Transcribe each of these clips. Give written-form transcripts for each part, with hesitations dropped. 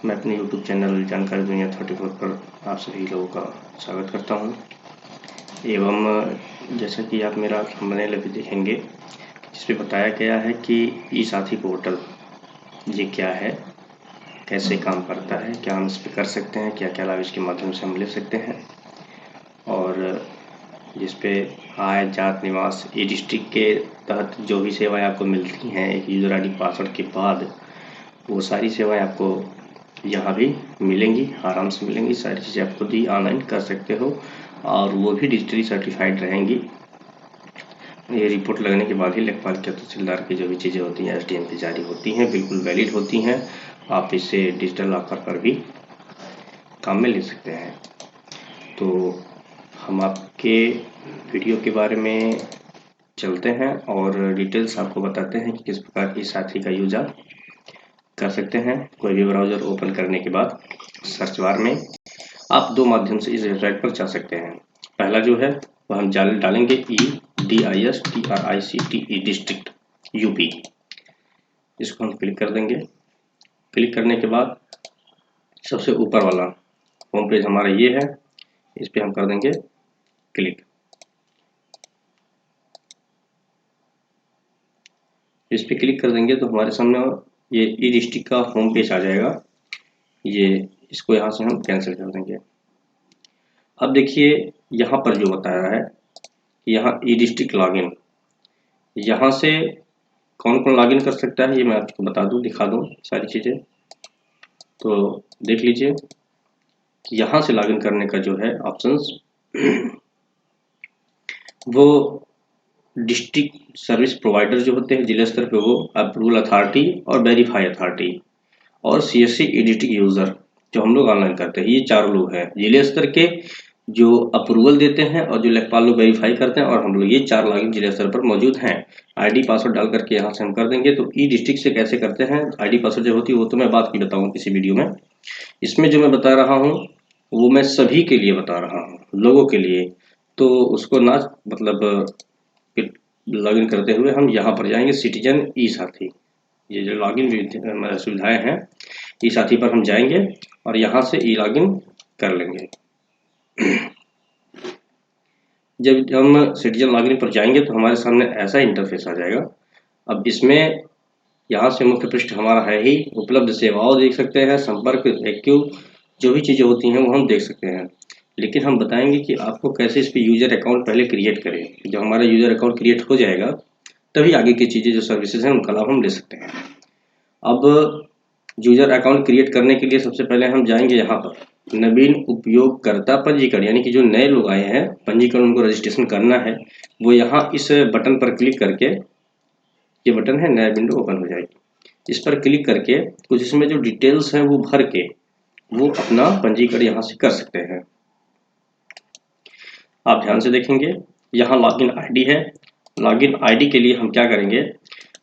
मैं अपने YouTube channel जानकारी दुनिया 34 पर आप सभी लोगों का स्वागत करता हूं। एवं जैसा कि आप मेरा थंबनेल अभी देखेंगे, जिस पे बताया गया है कि ई साथी पोर्टल ये क्या है, कैसे काम करता है, क्या हम इस पर कर सकते हैं, क्या क्या लाभ इसके माध्यम से हम ले सकते हैं, और जिस पे आय, जात, निवास, ई डिस्ट्रिक्ट के तहत जो भी सेवाएं आपको मिलती हैं एक यूज़र ID पासवर्ड के बाद, वो सारी सेवाएं आपको यहाँ भी मिलेंगी, आराम से मिलेंगी। सारी चीज़ें आप खुद ही ऑनलाइन कर सकते हो और वो भी डिजिटली सर्टिफाइड रहेंगी। ये रिपोर्ट लगने के बाद ही लेखपाल के तहसीलदार की जो भी चीज़ें होती हैं SDM की जारी होती हैं, बिल्कुल वैलिड होती हैं। आप इसे डिजिटल लॉकर पर भी काम में ले सकते हैं। तो हम आपके वीडियो के बारे में चलते हैं और डिटेल्स आपको बताते हैं कि किस प्रकार की साथी का यूज आप कर सकते हैं। कोई भी ब्राउज़र ओपन करने के बाद सर्च बार में आप दो माध्यम से इस वेबसाइट पर जा सकते हैं। पहला जो है वह हम डालेंगे EDISTRICT डिस्ट्रिक्ट UP। इसको हम क्लिक कर देंगे। क्लिक करने के बाद सबसे ऊपर वाला होम पेज हमारा ये है, इस पर हम कर देंगे क्लिक। इस पर क्लिक कर देंगे तो हमारे सामने ये ई डिस्ट्रिक्ट का होम पेज आ जाएगा। ये इसको यहाँ से हम कैंसिल कर देंगे। अब देखिए यहाँ पर जो बताया है कि यहाँ ई डिस्ट्रिक्ट लॉगिन, यहाँ से कौन कौन लॉगिन कर सकता है ये मैं आपको बता दूं, दिखा दूं सारी चीज़ें। तो देख लीजिए कि यहाँ से लॉगिन करने का जो है ऑप्शंस वो डिस्ट्रिक्ट सर्विस प्रोवाइडर जो होते हैं जिला स्तर पे, वो अप्रूवल अथॉरिटी और वेरीफाई अथॉरिटी और CSC एडिटिंग यूज़र जो हम लोग ऑनलाइन करते हैं, ये चारों लोग हैं जिले स्तर के जो अप्रूवल देते हैं और जो लेखपाल लोग वेरीफाई करते हैं, और हम लोग ये 4 लॉगिन जिले स्तर पर मौजूद हैं। ID पासवर्ड डाल करके यहाँ से हम कर देंगे। तो ई डिस्ट्रिक्ट से कैसे करते हैं ID पासवर्ड जो होती है वो तो मैं बात की बताऊँगा किसी वीडियो में। इसमें जो मैं बता रहा हूँ वो मैं सभी के लिए बता रहा हूँ, लोगों के लिए। तो उसको ना मतलब लॉगिन करते हुए हम यहाँ पर जाएंगे सिटीजन ई साथी, ये जो लॉगिन सुविधाएं हैं ई साथी पर हम जाएंगे और यहाँ से ई लॉगिन कर लेंगे। जब हम सिटीजन लॉगिन पर जाएंगे तो हमारे सामने ऐसा इंटरफेस आ जाएगा। अब इसमें यहाँ से मुख्य पृष्ठ हमारा है ही, उपलब्ध सेवाओं देख सकते हैं, संपर्क, एक्टिव जो भी चीज़ें होती हैं वो हम देख सकते हैं। लेकिन हम बताएंगे कि आपको कैसे इस पर यूज़र अकाउंट पहले क्रिएट करें। जब हमारा यूज़र अकाउंट क्रिएट हो जाएगा तभी आगे की चीज़ें जो सर्विसेज हैं उनका लाभ हम ले सकते हैं। अब यूज़र अकाउंट क्रिएट करने के लिए सबसे पहले हम जाएंगे यहाँ पर नवीन उपयोगकर्ता पंजीकरण, यानी कि जो नए लोग आए हैं पंजीकरण उनको रजिस्ट्रेशन करना है, वो यहाँ इस बटन पर क्लिक करके, ये बटन है, नया विंडो ओपन हो जाएगी। इस पर क्लिक करके कुछ इसमें जो डिटेल्स हैं वो भर के वो अपना पंजीकरण यहाँ से कर सकते हैं। आप ध्यान से देखेंगे यहाँ लॉगिन ID है। लॉगिन ID के लिए हम क्या करेंगे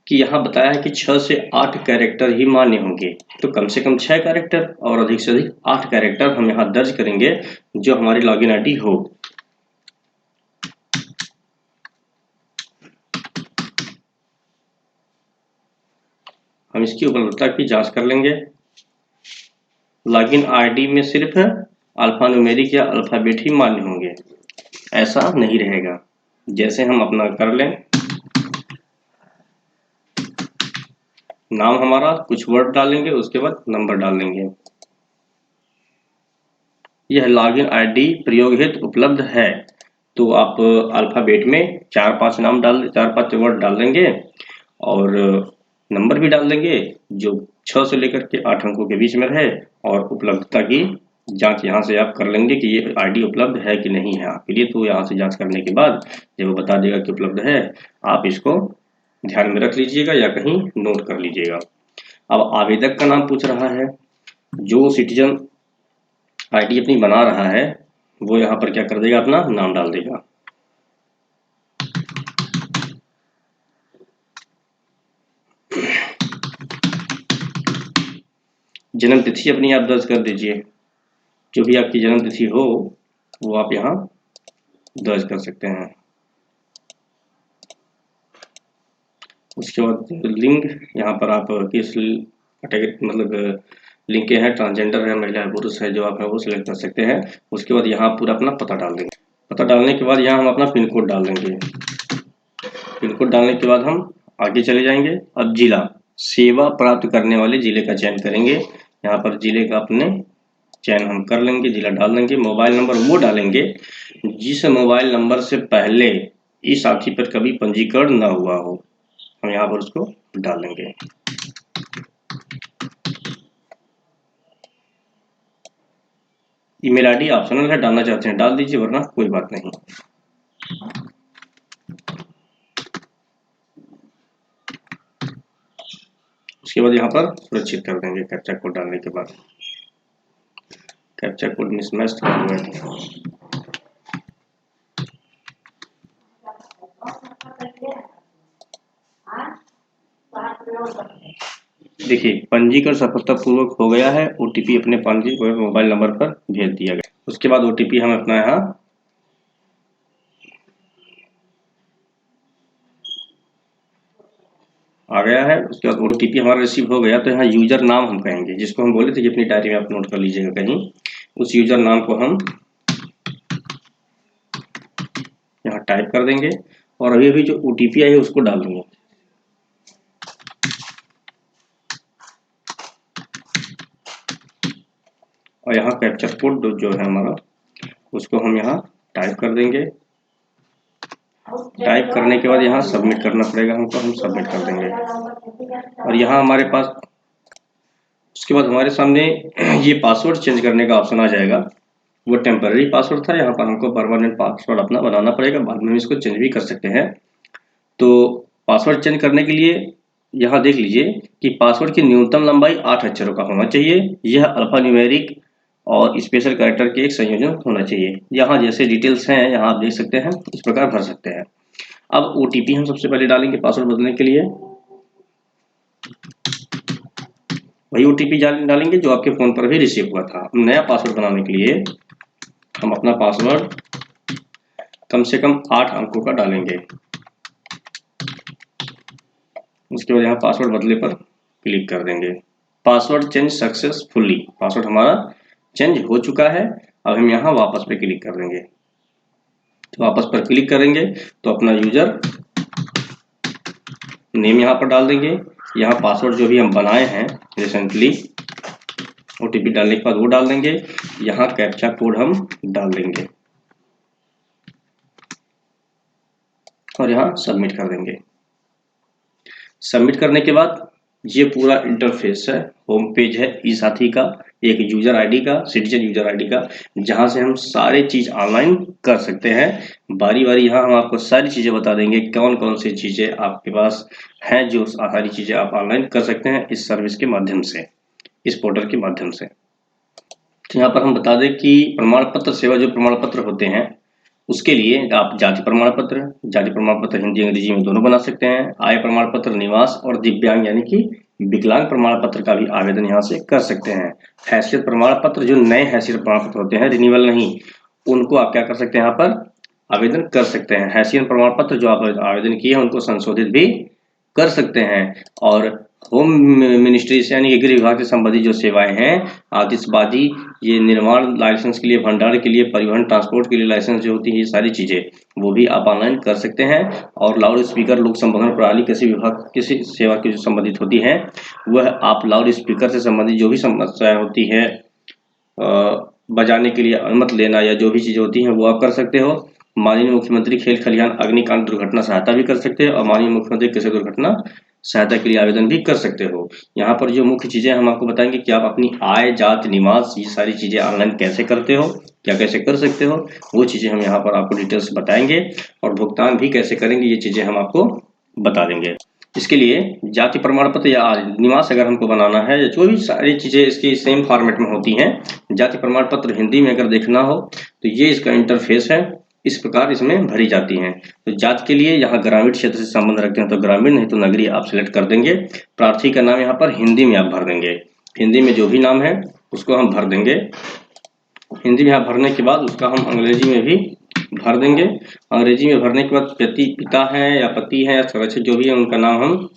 कि यहाँ बताया है कि 6 से 8 कैरेक्टर ही मान्य होंगे। तो कम से कम 6 कैरेक्टर और अधिक से अधिक 8 कैरेक्टर हम यहाँ दर्ज करेंगे जो हमारी लॉगिन ID हो। हम इसकी उपलब्धता की जांच कर लेंगे। लॉगिन ID में सिर्फ अल्फान्यूमेरिक या अल्फ़ाबेट ही मान्य होंगे, ऐसा नहीं रहेगा। जैसे हम अपना कर लें, नाम हमारा, कुछ वर्ड डालेंगे, उसके बाद नंबर डाल देंगे। यह लॉगिन ID प्रयोग हेतु उपलब्ध है। तो आप अल्फ़ाबेट में 4-5 नाम 4-5 वर्ड डाल देंगे और नंबर भी डाल देंगे जो 6 से लेकर के 8 अंकों के बीच में रहे, और उपलब्धता की जांच यहाँ से आप कर लेंगे कि ये ID उपलब्ध है कि नहीं है आपके लिए। तो यहाँ से जांच करने के बाद जब वो बता देगा कि उपलब्ध है, आप इसको ध्यान में रख लीजिएगा या कहीं नोट कर लीजिएगा। अब आवेदक का नाम पूछ रहा है। जो सिटीजन ID अपनी बना रहा है वो यहाँ पर क्या कर देगा, अपना नाम डाल देगा। जन्म तिथि अपनी आप दर्ज कर दीजिए, जो भी आपकी जन्म तिथि हो वो आप यहाँ दर्ज कर सकते हैं। उसके बाद लिंग, यहाँ पर आप किस कैटेगरी मतलब लिंक है, ट्रांसजेंडर है, महिला है, पुरुष है, जो आप है वो सिलेक्ट कर सकते हैं। उसके बाद यहाँ पूरा अपना पता डाल देंगे। पता डालने के बाद यहाँ हम अपना पिन कोड डाल देंगे। पिन कोड डालने के बाद हम आगे चले जाएंगे। अब जिला, सेवा प्राप्त करने वाले जिले का चयन करेंगे। यहाँ पर जिले का अपने चयन हम कर लेंगे, जिला डाल देंगे। मोबाइल नंबर वो डालेंगे जिस मोबाइल नंबर से पहले ई साथी पर कभी पंजीकरण न हुआ हो, हम यहाँ पर उसको डालेंगे। ईमेल आईडी ऑप्शनल है, डालना चाहते हैं डाल दीजिए, वरना कोई बात नहीं। उसके बाद यहाँ पर सुरक्षित कर देंगे कैप्चा कोड डालने के बाद। कैप्चा कोड मिसमैच हुआ है। देखिए पंजीकरण सफलतापूर्वक हो गया है। ओटीपी अपने पंजीकृत मोबाइल नंबर पर भेज दिया गया। उसके बाद ओटीपी हम अपना यहाँ आ गया है। उसके बाद ओटीपी हमारा रिसीव हो गया, तो यहाँ यूजर नाम हम कहेंगे, जिसको हम बोले थे कि अपनी डायरी में आप नोट कर लीजिएगा कहीं। उस यूजर नाम को हम यहाँ टाइप कर देंगे और अभी अभी जो ओटीपी आई है उसको डाल देंगे। और यहाँ कैप्चर कोड जो है हमारा, उसको हम यहाँ टाइप कर देंगे। टाइप करने के बाद यहाँ सबमिट करना पड़ेगा हमको, हम सबमिट कर देंगे। और यहाँ हमारे पास उसके बाद हमारे सामने ये पासवर्ड चेंज करने का ऑप्शन आ जाएगा। वो टेम्पररी पासवर्ड था, यहाँ पर हमको परमानेंट पासवर्ड अपना बनाना पड़ेगा। बाद में हम इसको चेंज भी कर सकते हैं। तो पासवर्ड चेंज करने के लिए यहाँ देख लीजिए कि पासवर्ड की न्यूनतम लंबाई 8 अक्षरों का होना चाहिए। यह अल्फा न्यूमेरिक और स्पेशल कैरेक्टर के एक संयोजन होना चाहिए। यहाँ जैसे डिटेल्स हैं यहाँ आप देख सकते हैं, इस प्रकार भर सकते हैं। अब ओटीपी हम सबसे पहले डालेंगे पासवर्ड बदलने के लिए। वही ओटीपी डालेंगे जो आपके फोन पर भी रिसीव हुआ था। नया पासवर्ड बनाने के लिए हम अपना पासवर्ड कम से कम 8 अंकों का डालेंगे। उसके बाद यहाँ पासवर्ड बदले पर क्लिक कर देंगे। पासवर्ड चेंज सक्सेसफुली, पासवर्ड हमारा चेंज हो चुका है। अब हम यहाँ वापस पे क्लिक कर देंगे। तो वापस पर क्लिक करेंगे तो अपना यूजर नेम यहाँ पर डाल देंगे। यहाँ पासवर्ड जो भी हम बनाए हैं रिसेंटली, ओटीपी डालने के बाद वो डाल देंगे। यहाँ कैप्चा कोड हम डाल देंगे और यहाँ सबमिट कर देंगे। सबमिट करने के बाद ये पूरा इंटरफेस है, होम पेज है ई साथी का, एक यूजर आईडी का, सिटीजन यूजर आईडी का, जहां से हम सारे चीज ऑनलाइन कर सकते हैं। बारी बारी यहाँ हम आपको सारी चीजें बता देंगे कौन कौन सी चीजें आपके पास हैं जो सारी चीजें आप ऑनलाइन कर सकते हैं इस सर्विस के माध्यम से, इस पोर्टल के माध्यम से। तो यहाँ पर हम बता दें कि प्रमाण पत्र सेवा जो प्रमाण पत्र होते हैं उसके लिए आप जाति प्रमाण पत्र हिंदी अंग्रेजी में दोनों बना सकते हैं। आय प्रमाण पत्र, निवास और दिव्यांग यानी कि विकलांग प्रमाण पत्र का भी आवेदन यहाँ से कर सकते हैं। हैसियत प्रमाण पत्र, जो नए हैसियत प्रमाण पत्र होते हैं, रिन्यूअल नहीं, उनको आप क्या कर सकते हैं, यहाँ पर आवेदन कर सकते हैं। हैसियत प्रमाण पत्र जो आप आवेदन किए हैं उनको संशोधित भी कर सकते हैं। और होम मिनिस्ट्री से यानी गृह विभाग से संबंधित जो सेवाएं हैं, आतिशबाजी, ये निर्माण लाइसेंस के लिए, भंडार के लिए, परिवहन ट्रांसपोर्ट के लिए लाइसेंस जो होती है, ये सारी चीजें वो भी आप ऑनलाइन कर सकते हैं। और लाउड स्पीकर, लोक संबोधन प्रणाली किसी विभाग, किसी सेवा की जो संबंधित होती है, वह आप लाउड स्पीकर से संबंधित जो भी समस्याएं होती है, बजाने के लिए अनुमति लेना या जो भी चीजें होती हैं वो आप कर सकते हो। माननीय मुख्यमंत्री खेल खलिहान अग्निकांड दुर्घटना सहायता भी कर सकते हो और माननीय मुख्यमंत्री कृषि दुर्घटना सहायता के लिए आवेदन भी कर सकते हो। यहाँ पर जो मुख्य चीजें हम आपको बताएंगे कि आप अपनी आय, जाति, निवास, ये सारी चीजें ऑनलाइन कैसे करते हो, क्या कैसे कर सकते हो, वो चीजें हम यहाँ पर आपको डिटेल्स बताएंगे। और भुगतान भी कैसे करेंगे ये चीजें हम आपको बता देंगे। इसके लिए जाति प्रमाण पत्र या निवास अगर हमको बनाना है, या जो भी सारी चीजें इसकी सेम फॉर्मेट में होती हैं, जाति प्रमाण पत्र हिंदी में अगर देखना हो तो ये इसका इंटरफेस है, इस प्रकार इसमें भरी जाती हैं। तो जाति के लिए यहाँ ग्रामीण क्षेत्र से संबंध रखते हैं तो ग्रामीण, नहीं तो नगरीय आप सिलेक्ट कर देंगे। प्रार्थी का नाम यहाँ पर हिंदी में आप भर देंगे, हिंदी में जो भी नाम है उसको हम भर देंगे। हिंदी में भरने के बाद उसका हम अंग्रेजी में भी भर देंगे। अंग्रेजी में भरने के बाद पिता है या पति है या संरक्षक जो भी है उनका नाम हम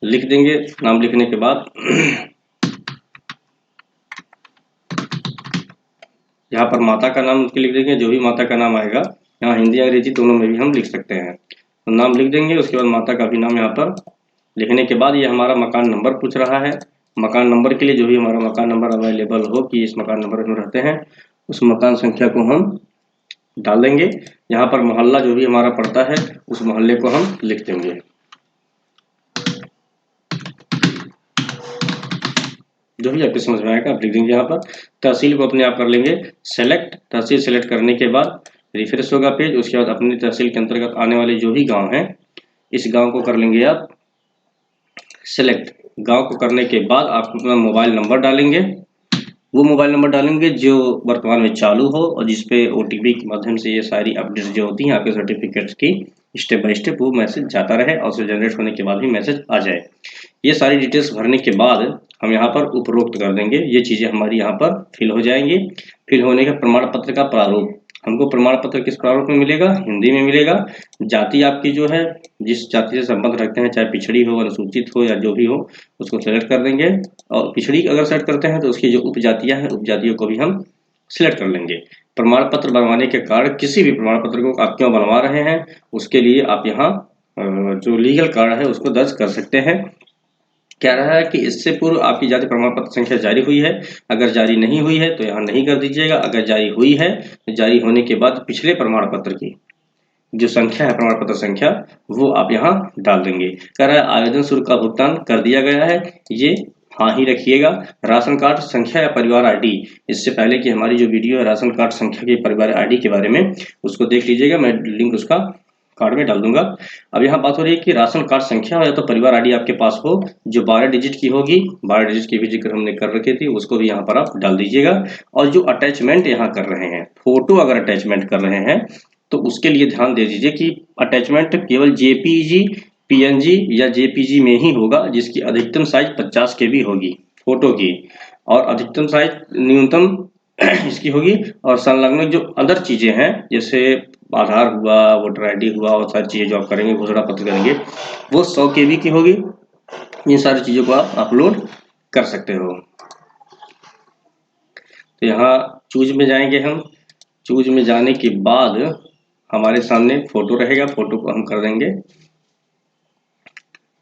लिख देंगे। नाम लिखने के बाद यहाँ पर माता का नाम उसके लिख देंगे, जो भी माता का नाम आएगा, यहाँ हिंदी अंग्रेजी दोनों में भी हम लिख सकते हैं, तो नाम लिख देंगे। उसके बाद माता का भी नाम यहाँ पर लिखने के बाद ये हमारा मकान नंबर पूछ रहा है। मकान नंबर के लिए जो भी हमारा मकान नंबर अवेलेबल हो कि इस मकान नंबर में रहते हैं, उस मकान संख्या को हम डाल देंगे। यहाँ पर मोहल्ला जो भी हमारा पड़ता है उस मोहल्ले को हम लिख देंगे। जो भी आपके समझ में आएगा आप लिख देंगे। यहाँ पर तहसील को अपने आप कर लेंगे सेलेक्ट। तहसील सेलेक्ट करने के बाद रिफ्रेश होगा पेज। उसके बाद अपनी तहसील के अंतर्गत आने वाले जो भी गांव हैं, इस गांव को कर लेंगे आप सेलेक्ट। गांव को करने के बाद आप अपना मोबाइल नंबर डालेंगे। वो मोबाइल नंबर डालेंगे जो वर्तमान में चालू हो और जिसपे OTP के माध्यम से ये सारी अपडेट जो होती हैं आपके सर्टिफिकेट्स की स्टेप बाय स्टेप वो मैसेज जाता रहे और उसे जनरेट होने के बाद भी मैसेज आ जाए। ये सारी डिटेल्स भरने के बाद हम यहाँ पर उपरोक्त कर देंगे। ये चीज़ें हमारी यहाँ पर फिल हो जाएंगी। फिल होने का प्रमाण पत्र का प्रारूप, हमको प्रमाण पत्र किस प्रारूप में मिलेगा? हिंदी में मिलेगा। जाति आपकी जो है, जिस जाति से संबंध रखते हैं, चाहे पिछड़ी हो, अनुसूचित हो या जो भी हो, उसको सेलेक्ट कर देंगे। और पिछड़ी अगर सेलेक्ट करते हैं तो उसकी जो उपजातियां हैं, उपजातियों को भी हम सिलेक्ट कर लेंगे। प्रमाण पत्र बनवाने के कारण किसी भी प्रमाण पत्र को आप क्यों बनवा रहे हैं, उसके लिए आप यहाँ जो लीगल कारण है उसको दर्ज कर सकते हैं। कह रहा है कि इससे पूर्व आपकी जाति प्रमाण पत्र संख्या जारी हुई है। अगर जारी नहीं हुई है तो यहाँ नहीं कर दीजिएगा। अगर जारी हुई है तो जारी होने के बाद पिछले प्रमाण पत्र की जो संख्या है, प्रमाण पत्र संख्या, वो आप यहाँ डाल देंगे। कह रहा है आवेदन शुल्क का भुगतान कर दिया गया है, ये हाँ ही रखिएगा। राशन कार्ड संख्या या परिवार ID, इससे पहले कि हमारी जो वीडियो है राशन कार्ड संख्या के परिवार ID के बारे में, उसको देख लीजिएगा, मैं लिंक उसका कार्ड में डाल दूंगा। अब यहाँ बात हो रही है कि राशन कार्ड संख्या हो या तो परिवार ID आपके पास हो जो 12 डिजिट की होगी। 12 डिजिट की भी जिक्र हमने कर रखी थी, उसको भी यहाँ पर आप डाल दीजिएगा। और जो अटैचमेंट यहाँ कर रहे हैं, फोटो अगर अटैचमेंट कर रहे हैं तो उसके लिए ध्यान दे दीजिए कि अटैचमेंट केवल JPG, PNG या JPG में ही होगा, जिसकी अधिकतम साइज 50 KB होगी फोटो की, और अधिकतम साइज न्यूनतम इसकी होगी। और संलग्न जो अदर चीजें हैं जैसे आधार हुआ, वोटर ID हुआ, और सारी चीजें जो आप करेंगे, घोषणा पत्र करेंगे, वो 100 KB की होगी। इन सारी चीजों को आप अपलोड कर सकते हो। तो यहाँ चूज में जाएंगे हम। चूज में जाने के बाद हमारे सामने फोटो रहेगा, फोटो को हम कर देंगे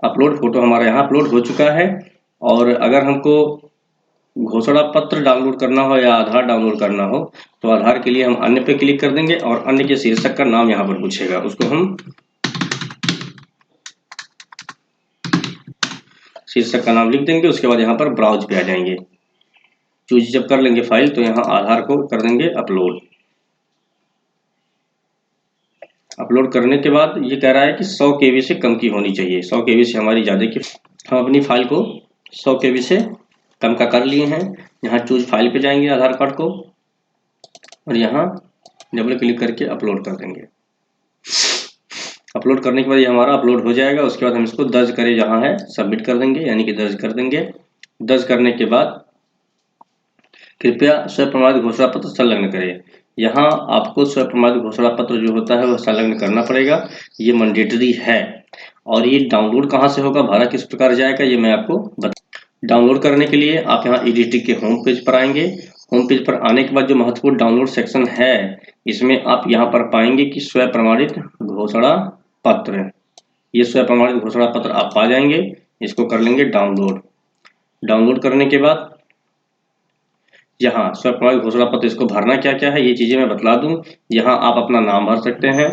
अपलोड। फोटो हमारा यहाँ अपलोड हो चुका है। और अगर हमको घोषणा पत्र डाउनलोड करना हो या आधार डाउनलोड करना हो तो आधार के लिए हम अन्य पे क्लिक कर देंगे और अन्य के शीर्षक का नाम यहाँ पर पूछेगा, उसको हम शीर्षक का नाम लिख देंगे। उसके बाद यहाँ पर ब्राउज पे आ जाएंगे। चूज जब कर लेंगे फाइल तो यहाँ आधार को कर देंगे अपलोड। अपलोड करने के बाद ये कह रहा है कि 100 KB से कम की होनी चाहिए। 100 KB से हमारी ज़्यादा की, हम अपनी फाइल को 100 KB से कम का कर लिए हैं। यहाँ चूज फाइल पे जाएंगे आधार कार्ड को और यहाँ डबल क्लिक करके अपलोड कर देंगे। अपलोड करने के बाद ये हमारा अपलोड हो जाएगा। उसके बाद हम इसको दर्ज करें जहाँ है सबमिट कर देंगे, यानी कि दर्ज कर देंगे। दर्ज करने के बाद कृपया स्वप्रमाणित घोषणा पत्र संलग्न करें। यहाँ आपको स्वप्रमाणित घोषणा पत्र जो होता है वह संलग्न करना पड़ेगा, ये मैंडेटरी है। और ये डाउनलोड कहाँ से होगा, भरा किस प्रकार जाएगा, ये मैं आपको डाउनलोड करने के लिए आप यहाँ EDT के होम पेज पर आएंगे। होम पेज पर आने के बाद जो महत्वपूर्ण डाउनलोड सेक्शन है, इसमें आप यहाँ पर पाएंगे कि स्वप्रमाणित घोषणा पत्र। ये स्वप्रमाणित घोषणा पत्र आप पा जाएंगे। इसको कर लेंगे डाउनलोड। डाउनलोड करने के बाद यहाँ स्वप्रमाणित घोषणा पत्र, इसको भरना क्या क्या है ये चीजें मैं बतला दूं। यहाँ आप अपना नाम भर सकते हैं।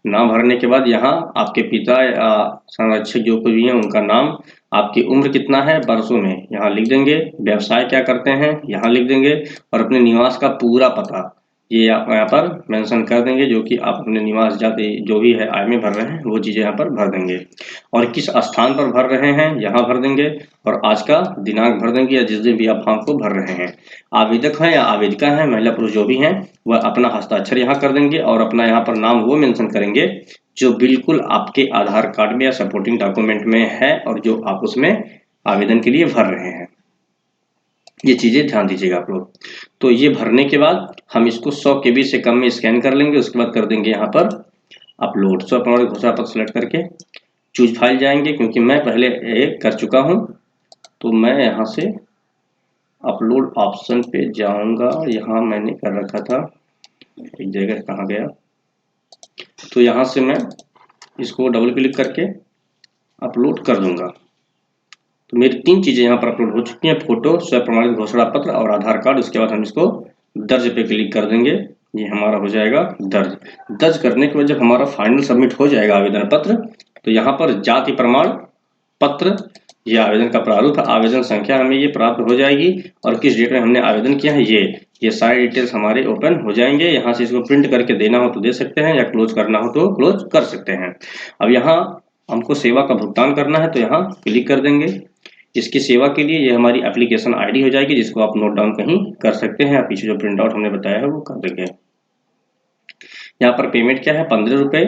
नाम भरने के बाद यहाँ आपके पिता या संरक्षक जो कोई भी है उनका नाम, आपकी उम्र कितना है वर्षों में यहाँ लिख देंगे, व्यवसाय क्या करते हैं यहाँ लिख देंगे, और अपने निवास का पूरा पता ये आप यहाँ पर मेंशन कर देंगे, जो कि आप अपने निवास जाति जो भी है आय में भर रहे हैं वो चीजें यहाँ पर भर देंगे। और किस स्थान पर भर रहे हैं यहाँ भर देंगे, और आज का दिनांक भर देंगे या जिस दिन भी आप फॉर्म को भर रहे हैं। आवेदक है या आवेदिका है, महिला पुरुष जो भी हैं, वह अपना हस्ताक्षर यहाँ कर देंगे और अपना यहाँ पर नाम वो मेंशन करेंगे जो बिल्कुल आपके आधार कार्ड में या सपोर्टिंग डॉक्यूमेंट में है और जो आप उसमें आवेदन के लिए भर रहे हैं। ये चीजें ध्यान दीजिएगा आप लोग। तो ये भरने के बाद हम इसको 100 KB से कम में स्कैन कर लेंगे। उसके बाद कर देंगे यहाँ पर अपलोड। स्वप्रमाणित घोषणा पत्र सेलेक्ट करके चूज फाइल जाएंगे, क्योंकि मैं पहले एक कर चुका हूँ तो मैं यहाँ से अपलोड ऑप्शन पे जाऊंगा। यहाँ मैंने कर रखा था, एक जगह कहाँ गया, तो यहाँ से मैं इसको डबल क्लिक करके अपलोड कर दूंगा। तो मेरी 3 चीज़ें यहाँ पर अपलोड हो चुकी हैं, फोटो, स्वयं प्रमाणित घोषणा पत्र और आधार कार्ड। उसके बाद हम इसको दर्ज पे क्लिक कर देंगे, ये हमारा हो जाएगा दर्ज। दर्ज करने के बाद जब हमारा फाइनल सबमिट हो जाएगा आवेदन पत्र, तो यहाँ पर जाति प्रमाण पत्र, ये आवेदन का प्रारूप, आवेदन संख्या हमें ये प्राप्त हो जाएगी और किस डेट में हमने आवेदन किया है ये सारे डिटेल्स हमारे ओपन हो जाएंगे। यहाँ से इसको प्रिंट करके देना हो तो दे सकते हैं या क्लोज करना हो तो क्लोज कर सकते हैं। अब यहाँ हमको सेवा का भुगतान करना है तो यहाँ क्लिक कर देंगे। इसकी सेवा के लिए ये हमारी एप्लीकेशन आईडी हो जाएगी, जिसको आप नोट डाउन कहीं कर सकते हैं। पीछे जो प्रिंट आउट हमने बताया है वो कर देंगे। यहाँ पर पेमेंट क्या है, 15 रुपये,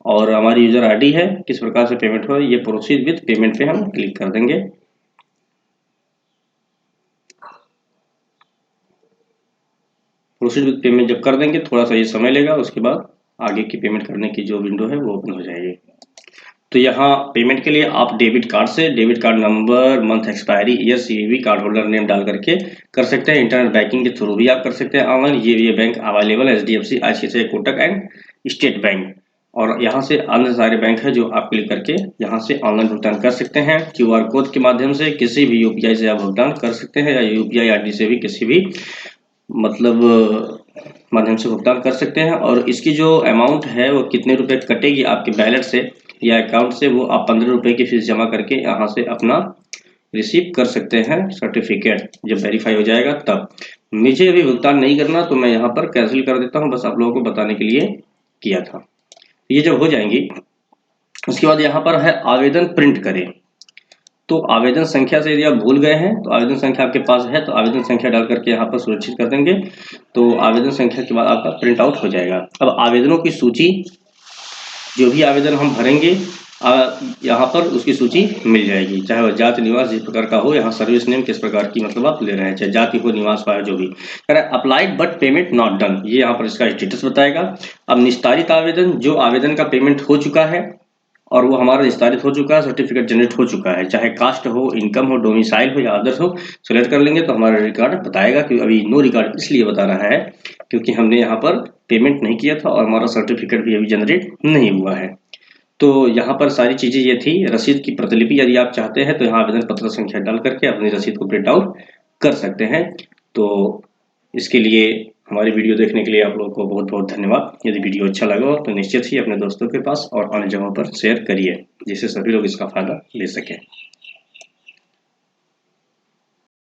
और हमारी यूजर आईडी है, किस प्रकार से पेमेंट हो, ये प्रोसीड विद पेमेंट पे हम क्लिक कर देंगे। प्रोसीड विद पेमेंट जब कर देंगे थोड़ा सा ये समय लेगा, उसके बाद आगे की पेमेंट करने की जो विंडो है वो ओपन हो जाएगी। तो यहाँ पेमेंट के लिए आप डेबिट कार्ड से, debit card number, month expiry, year, CVV, card holder name डाल करके कर सकते हैं। इंटरनेट बैंकिंग के थ्रू भी आप कर सकते हैं ऑनलाइन। ये बैंक अवेलेबल है, HDFC, ICICI, Kotak and state bank, और यहाँ से अन्य सारे बैंक है जो आप क्लिक करके यहाँ से ऑनलाइन भुगतान कर सकते हैं। QR कोड के माध्यम से किसी भी UPI से आप भुगतान कर सकते हैं, या UPI ID से भी किसी भी माध्यम से भुगतान कर सकते हैं। और इसकी जो अमाउंट है वो कितने रुपए कटेगी आपके बैलेट से या अकाउंट से, वो आप 15 रुपये की फीस जमा करके यहाँ से अपना रिसीव कर सकते हैं सर्टिफिकेट, जब वेरीफाई हो जाएगा तब। मुझे अभी भुगतान नहीं करना तो मैं यहाँ पर कैंसिल कर देता हूँ, बस आप लोगों को बताने के लिए किया था। ये जब हो जाएंगी उसके बाद यहाँ पर है आवेदन प्रिंट करें। तो आवेदन संख्या से यदि आप भूल गए हैं तो आवेदन संख्या आपके पास है तो आवेदन संख्या डाल करके यहाँ पर सुरक्षित कर देंगे, तो आवेदन संख्या के बाद आपका प्रिंट आउट हो जाएगा। अब आवेदनों की सूची, जो भी आवेदन हम भरेंगे यहाँ पर उसकी सूची मिल जाएगी, चाहे वह जाति निवास जिस प्रकार का हो, यहाँ सर्विस नेम किस प्रकार की मतलब आप ले रहे हैं, चाहे जाति हो, निवास हो, जो भी। Applied but payment not done, ये यहाँ पर इसका स्टेटस बताएगा। अब निस्तारित आवेदन, जो आवेदन का पेमेंट हो चुका है और वो हमारा निस्तारित हो चुका है, सर्टिफिकेट जनरेट हो चुका है, चाहे कास्ट हो, इनकम हो, डोमिसाइल हो या अदर्स हो, सेलेक्ट कर लेंगे तो हमारा रिकॉर्ड बताएगा कि अभी नो रिकॉर्ड इसलिए बता रहा है क्योंकि हमने यहाँ पर पेमेंट नहीं किया था और हमारा सर्टिफिकेट भी अभी जनरेट नहीं हुआ है। तो यहाँ पर सारी चीज़ें ये थी। रसीद की प्रतिलिपि यदि आप चाहते हैं तो यहाँ आवेदन पत्र संख्या डाल करके अपनी रसीद को प्रिंट आउट कर सकते हैं। तो इसके लिए हमारी वीडियो देखने के लिए आप लोगों को बहुत बहुत धन्यवाद। यदि वीडियो अच्छा लगा हो तो निश्चित ही अपने दोस्तों के पास और अन्य जगहों पर शेयर करिए, जिससे सभी लोग इसका फायदा ले सकें।